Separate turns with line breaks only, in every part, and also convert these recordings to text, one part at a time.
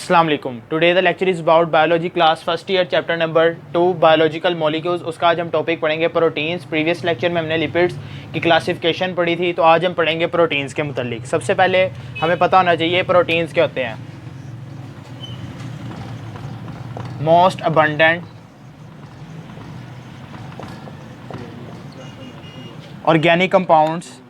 अस्सलाम वालेकुम। Today the lecture is about biology class first year chapter number 2 biological molecules. उसका आज हम टॉपिक पढ़ेंगे प्रोटीन्स। प्रीवियस लेक्चर में हमने लिपिड्स की क्लासिफिकेशन पढ़ी थी, तो आज हम पढ़ेंगे प्रोटीन्स के मुतालिक। सबसे पहले हमें पता होना चाहिए प्रोटीन्स क्या होते हैं। मोस्ट अबंडेंट ऑर्गेनिक कंपाउंड्स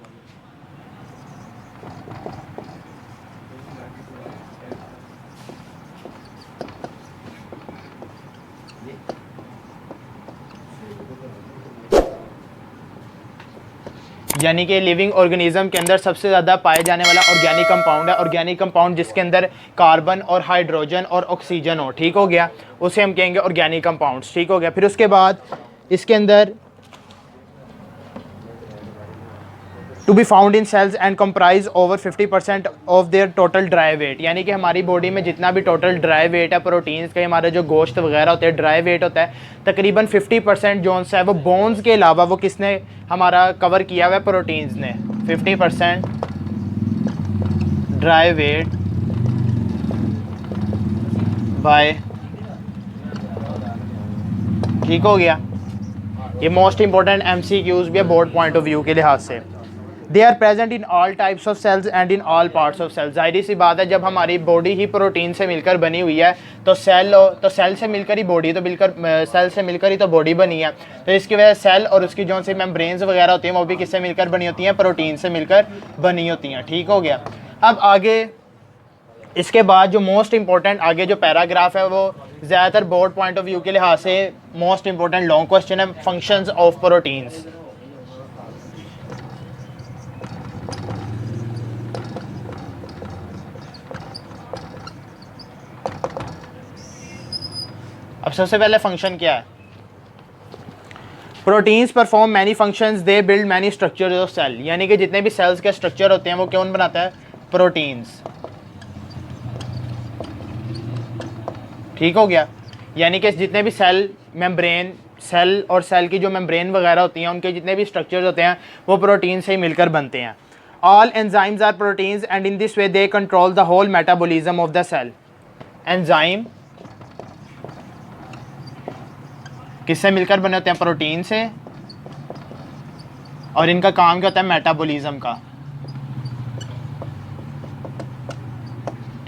यानी कि लिविंग ऑर्गेनिज्म के अंदर सबसे ज़्यादा पाए जाने वाला ऑर्गेनिक कंपाउंड है। ऑर्गेनिक कंपाउंड जिसके अंदर कार्बन और हाइड्रोजन और ऑक्सीजन हो, ठीक हो गया, उसे हम कहेंगे ऑर्गेनिक कंपाउंड्स, ठीक हो गया। फिर उसके बाद इसके अंदर to be found in cells and comprise over 50% of their total dry weight, यानी कि हमारी बॉडी में जितना भी टोटल ड्राई वेट है प्रोटीन्स का, हमारा जो गोश्त वगैरह होते हैं ड्राई वेट होता है, तकरीबन 50% जो है वो बोन्स के अलावा वो किसने हमारा कवर किया हुआ है, प्रोटीन्स ने। 50% ड्राई वेट बाय, ठीक हो गया। ये मोस्ट इंपॉर्टेंट MCQs भी है बोर्ड पॉइंट ऑफ व्यू के लिहाज से। They are present in all types of cells and in all parts of cells. जाहिर सी बात है, जब हमारी बॉडी ही प्रोटीन से मिलकर बनी हुई है तो सेल से मिलकर ही बॉडी, तो सेल से मिलकर ही तो बॉडी बनी है। तो इसकी वजह से सेल और उसकी जो सी मेम्ब्रेन्स वगैरह होती हैं वो भी किससे मिलकर बनी होती हैं, प्रोटीन से मिलकर बनी होती हैं, ठीक हो गया। अब आगे इसके बाद जो मोस्ट इंपॉर्टेंट आगे जो पैराग्राफ है वो ज़्यादातर बोर्ड पॉइंट ऑफ व्यू के लिहाज से मोस्ट इंपॉर्टेंट लॉन्ग क्वेश्चन है, फंक्शंस ऑफ प्रोटीन्स। अब सबसे पहले फंक्शन क्या है। Proteins perform many functions, they build many structures of cell, यानी कि जितने भी सेल्स के स्ट्रक्चर होते हैं वो कौन बनाता है, प्रोटीन्स, ठीक हो गया। यानी कि जितने भी सेल और सेल की जो मेम्ब्रेन वगैरह होती हैं उनके जितने भी स्ट्रक्चर्स होते हैं वो प्रोटीन से ही मिलकर बनते हैं। All enzymes are proteins and in this way they control the whole metabolism of the cell. Enzyme किससे मिलकर बने होते हैं, प्रोटीन से, और इनका काम क्या होता है, मेटाबॉलिज्म का,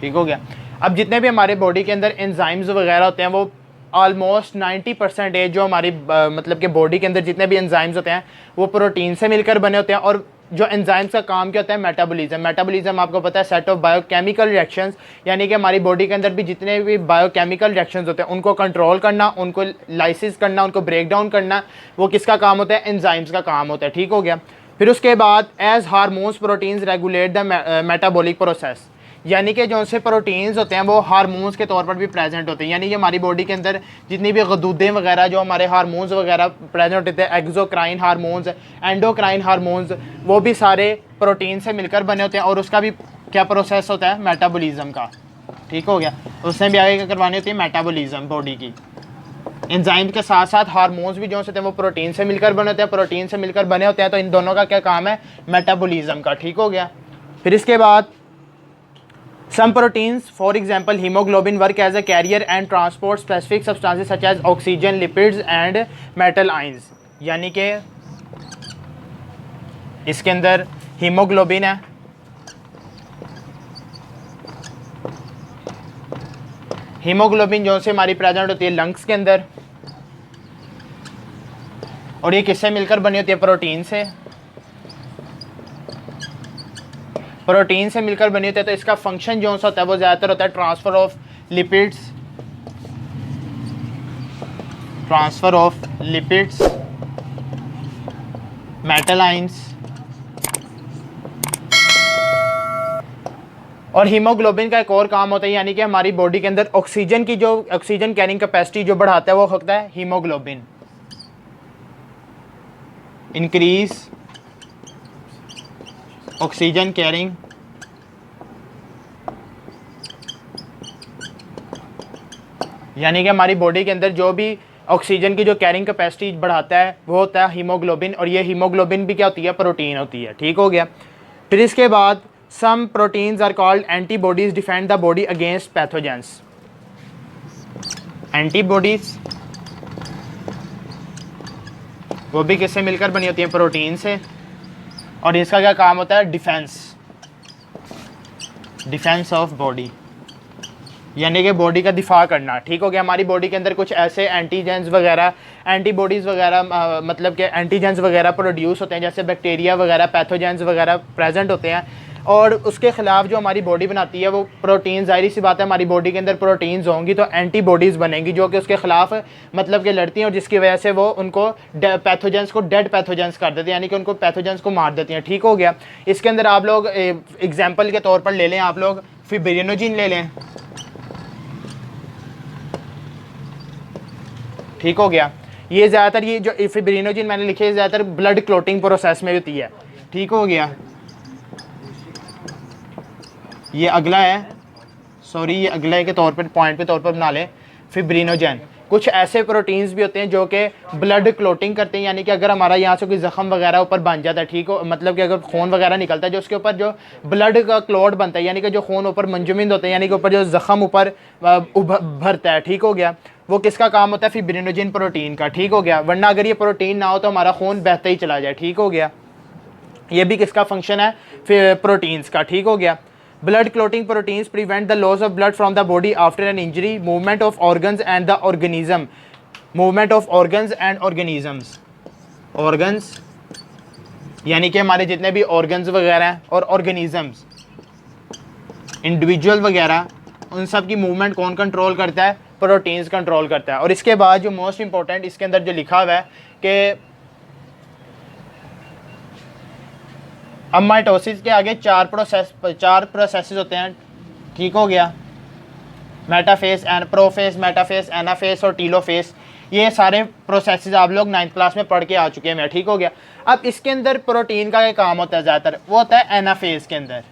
ठीक हो गया। अब जितने भी हमारे बॉडी के अंदर एंजाइम्स वगैरह होते हैं वो ऑलमोस्ट 90% जो हमारी मतलब कि बॉडी के अंदर जितने भी एंजाइम्स होते हैं वो प्रोटीन से मिलकर बने होते हैं। और जो एंजाइम्स का काम क्या होता है, मेटाबॉलिज्म आपको पता है, सेट ऑफ बायोकेमिकल रिएक्शंस, यानी कि हमारी बॉडी के अंदर भी जितने भी बायोकेमिकल रिएक्शंस होते हैं उनको कंट्रोल करना, उनको लाइसिस करना, उनको ब्रेक डाउन करना, वो किसका काम होता है, एंजाइम्स का काम होता है, ठीक हो गया। फिर उसके बाद as hormones proteins regulate the metabolic process, यानी कि जो से प्रोटीन्स होते हैं वो हार्मोन्स के तौर पर भी प्रेजेंट होते हैं। यानी कि हमारी बॉडी के अंदर जितनी भी गदूदें वगैरह जो हमारे हार्मोन्स वगैरह प्रेजेंट होते हैं, एक्सोक्राइन हार्मोन्स, एंडोक्राइन हार्मोन्स, वो भी सारे प्रोटीन से मिलकर बने होते हैं। और उसका भी क्या प्रोसेस होता है, मेटाबॉलिज्म का, ठीक हो गया। उसने भी आगे क्या करवानी होती है, मेटाबॉलिज्म बॉडी की। एंजाइम के साथ साथ हार्मोन्स भी जो होते हैं वो प्रोटीन से मिलकर बने होते हैं, प्रोटीन से मिलकर बने होते हैं, तो इन दोनों का क्या काम है, मेटाबॉलिज्म का, ठीक हो गया। फिर इसके बाद some proteins, for example hemoglobin, work as a carrier and transport specific substances such as oxygen, lipids and metal ions, यानी कि इसके अंदर हीमोग्लोबिन है, हीमोग्लोबिन जो से हमारी प्रेजेंट होती है लंग्स के अंदर, और ये किससे मिलकर बनी होती है, प्रोटीन से, प्रोटीन से मिलकर बनी होती है। तो इसका फंक्शन जो सा होता है वो ज़्यादातर होता है transfer of lipids, metal ions, और हीमोग्लोबिन का एक और काम होता है, यानी कि हमारी बॉडी के अंदर ऑक्सीजन कैरिंग कैपेसिटी जो बढ़ाता है वो होता है हीमोग्लोबिन। इंक्रीज ऑक्सीजन कैरिंग, यानी कि हमारी बॉडी के अंदर जो भी ऑक्सीजन की जो कैरिंग कैपेसिटी बढ़ाता है वो होता है हीमोग्लोबिन, और ये हीमोग्लोबिन भी क्या होती है, प्रोटीन होती है, ठीक हो गया। फिर इसके बाद some proteins are called antibodies defend the body against pathogens. Antibodies वो भी किससे मिलकर बनी होती हैं? प्रोटीन से। और इसका क्या काम होता है? डिफेंस ऑफ बॉडी, यानी कि बॉडी का दिफा करना। ठीक हो गया। हमारी बॉडी के अंदर कुछ ऐसे एंटीजेंस वगैरह, एंटीबॉडीज़ वगैरह मतलब कि एंटीजेंस वगैरह प्रोड्यूस होते हैं, जैसे बैक्टीरिया वगैरह, पैथोजेंस वगैरह प्रेजेंट होते हैं, और उसके ख़िलाफ़ जो हमारी बॉडी बनाती है वो प्रोटीन, ज़ाहिर सी बात है हमारी बॉडी के अंदर प्रोटीन्स होंगी तो एंटीबॉडीज़ बनेंगी जो कि उसके ख़िलाफ़ मतलब कि लड़ती हैं, और जिसकी वजह से वो उनको पैथोजेंस को डेड पैथोजेंस कर देती हैं, यानी कि उनको पैथोजेंस को मार देती हैं। ठीक हो गया। इसके अंदर आप लोग एग्जाम्पल के तौर पर ले लें, आप लोग फिब्रिनोजिन ले लें। ठीक हो गया। ये ज़्यादातर ये जो फिब्रिनोजिन मैंने लिखे ज़्यादातर ब्लड क्लोटिंग प्रोसेस में होती है। ठीक हो गया। ये अगला है, सॉरी ये अगला के तौर पर पॉइंट पे तौर पर बना लें। फिब्रिनोजन कुछ ऐसे प्रोटीन्स भी होते हैं जो कि ब्लड क्लोटिंग करते हैं, यानी कि अगर हमारा यहाँ से कोई ज़ख़म वगैरह ऊपर बन जाता है, ठीक हो, मतलब कि अगर खून वगैरह निकलता है जो उसके ऊपर जो ब्लड का क्लॉट बनता है, यानी कि जो खून ऊपर मंजमिद होते हैं, यानी कि ऊपर जो ज़ख़म ऊपर भरता है। ठीक हो गया। वो किसका काम होता है? फिब्रिनोजिन प्रोटीन का। ठीक हो गया। वरना अगर ये प्रोटीन ना हो तो हमारा खून बहता ही चला जाए। ठीक हो गया। ये भी किसका फंक्शन है? फिर प्रोटीन्स का। ठीक हो गया। Blood clotting proteins prevent the loss of blood from the body after an injury, movement of organs and the organism, movement of organs and organisms. Organs यानी कि हमारे जितने भी ऑर्गन्स वगैरह हैं, और ऑर्गेनिजम्स इंडिविजुअल वगैरह, उन सब की मूवमेंट कौन कंट्रोल करता है? प्रोटीन्स कंट्रोल करता है। और इसके बाद जो मोस्ट इंपॉर्टेंट इसके अंदर जो लिखा हुआ है कि अब माइटोसिस के आगे चार प्रोसेस होते हैं। ठीक हो गया। मेटाफेस, प्रोफेस, मेटाफेस, एनाफेस और टीलोफेस। ये सारे प्रोसेसेस आप लोग 9th क्लास में पढ़ के आ चुके हैं। ठीक हो गया। अब इसके अंदर प्रोटीन का क्या काम होता है? ज़्यादातर वो होता है एनाफेस के अंदर।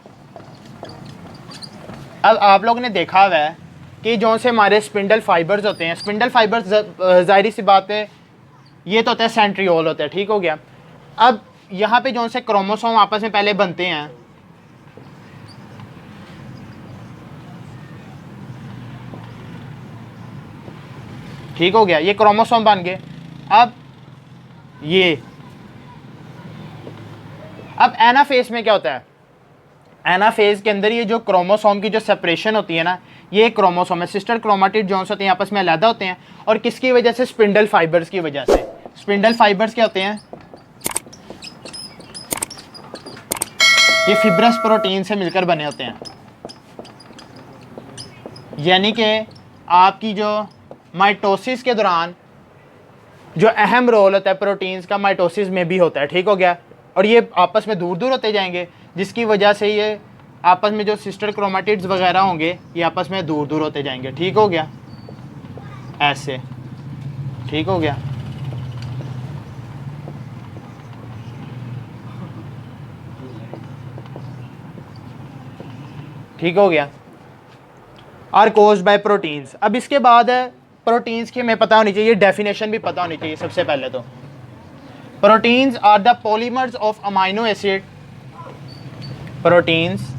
अब आप लोग ने देखा हुआ है कि जो से हमारे स्पिंडल फाइबर्स होते हैं, स्पिंडल फाइबर्स ज़ाहिर सी बात है ये तो होता है सेंट्रियोल होता है। ठीक हो गया। अब यहाँ पे जो से क्रोमोसोम आपस में पहले बनते हैं, ठीक हो गया, ये क्रोमोसोम बन गए। अब एनाफेज में क्या होता है? एनाफेज के अंदर ये जो क्रोमोसोम की जो सेपरेशन होती है ना, ये क्रोमोसोम है, सिस्टर क्रोमेटिड जोन्स होते हैं आपस में अलग होते हैं, और किसकी वजह से? स्पिंडल फाइबर्स की वजह से। स्पिंडल फाइबर्स क्या होते हैं? ये फिब्रस प्रोटीन से मिलकर बने होते हैं, यानी कि आपकी जो माइटोसिस के दौरान जो अहम रोल होता है प्रोटीन्स का, माइटोसिस में भी होता है। ठीक हो गया। और ये आपस में दूर दूर होते जाएंगे, जिसकी वजह से ये आपस में जो सिस्टर क्रोमेटिड्स वगैरह होंगे ये आपस में दूर दूर होते जाएंगे। ठीक हो गया। ऐसे। ठीक हो गया। ठीक हो गया। Are caused by proteins. अब इसके बाद है प्रोटीन्स की हमें पता होनी चाहिए, डेफिनेशन भी पता होनी चाहिए। सबसे पहले तो proteins are the polymers of amino acid. Proteins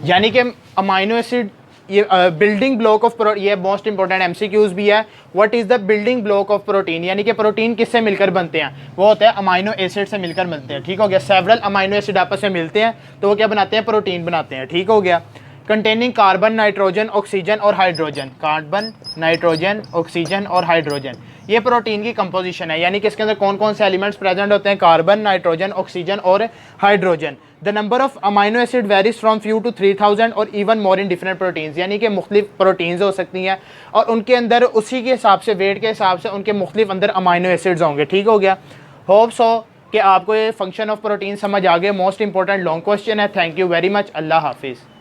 यानी कि अमाइनो एसिड ये बिल्डिंग ब्लॉक ऑफ ये मोस्ट इंपॉर्टेंट एमसीक्यूज भी है। What is the building block of protein? यानी कि प्रोटीन किससे मिलकर बनते हैं? वो होता है अमाइनो एसिड से मिलकर मिलते हैं। ठीक हो गया। सेवरल अमाइनो एसिड आपस में मिलते हैं तो वो क्या बनाते हैं? प्रोटीन बनाते हैं। ठीक हो गया। कंटेनिंग कार्बन, नाइट्रोजन, ऑक्सीजन और हाइड्रोजन। कार्बन, नाइट्रोजन, ऑक्सीजन और हाइड्रोजन, ये प्रोटीन की कंपोजिशन है। यानी कि इसके अंदर कौन कौन से एलिमेंट्स प्रेजेंट होते हैं? कार्बन, नाइट्रोजन, ऑक्सीजन और hydrogen. The number of amino acid varies from few to 3000 और even more in different proteins. यानी कि मुख्तलिफ प्रोटीन्स हो सकती हैं और उनके अंदर उसी के हिसाब से, वेट के हिसाब से उनके मुख्तलिफ अंदर अमाइनो एसिड्स होंगे। ठीक हो गया। होप्स हो कि आपको ये फंक्शन ऑफ प्रोटीन समझ आ गए। मोस्ट इंपॉर्टेंट लॉन्ग क्वेश्चन है। Thank you very much. अल्लाह हाफिज़।